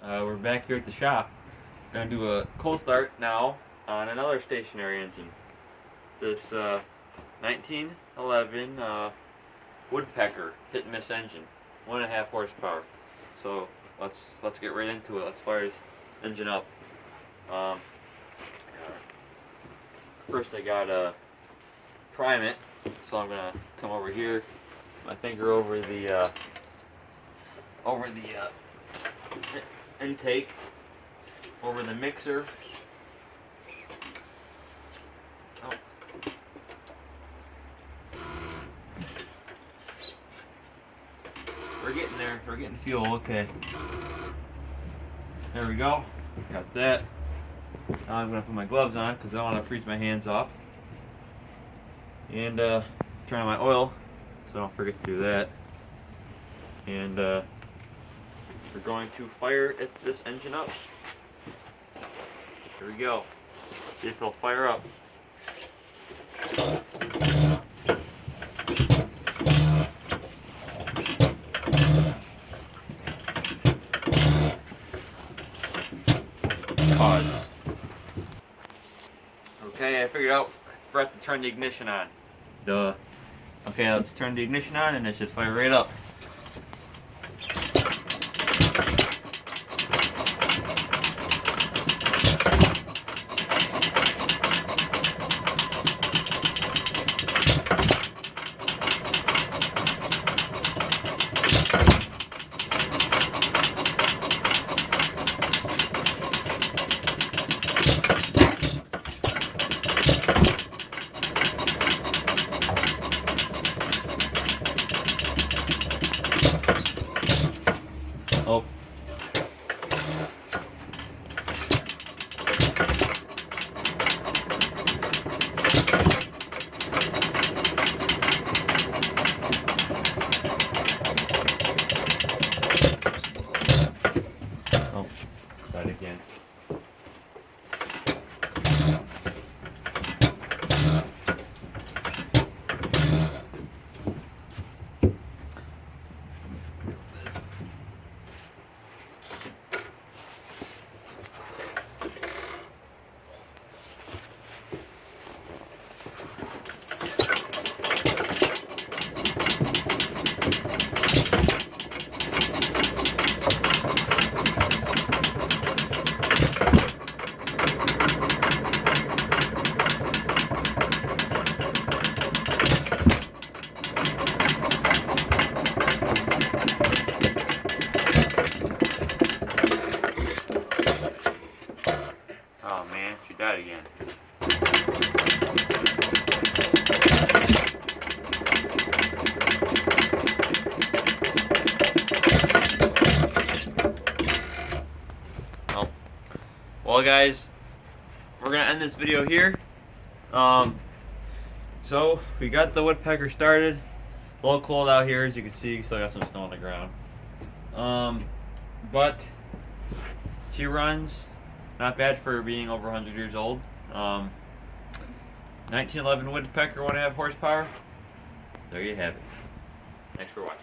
We're back here at the shop. Gonna do a cold start now on another stationary engine. This 1911 Woodpecker hit and miss engine, 1.5 horsepower. So let's get right into it. Let's fire this engine up. First I gotta prime it, so I'm gonna come over here, my finger over the intake, over the mixer. Oh. We're getting there. We're getting fuel. Okay. There we go. Got that. Now I'm gonna put my gloves on because I don't want to freeze my hands off. And turn on my oil so I don't forget to do that. And we're going to fire this engine up. Here we go. See if it'll fire up. Pause. Okay, I figured out I forgot to turn the ignition on. Duh. Okay, let's turn the ignition on and it should fire right up. Oh. Oh, try it again. Oh man, she died again. Oh. Well guys, we're gonna end this video here. So we got the Woodpecker started. A little cold out here, as you can see. Still got some snow on the ground. But she runs. Not bad for being over 100 years old. 1911 Woodpecker, 1.5 horsepower. There you have it. Thanks for watching.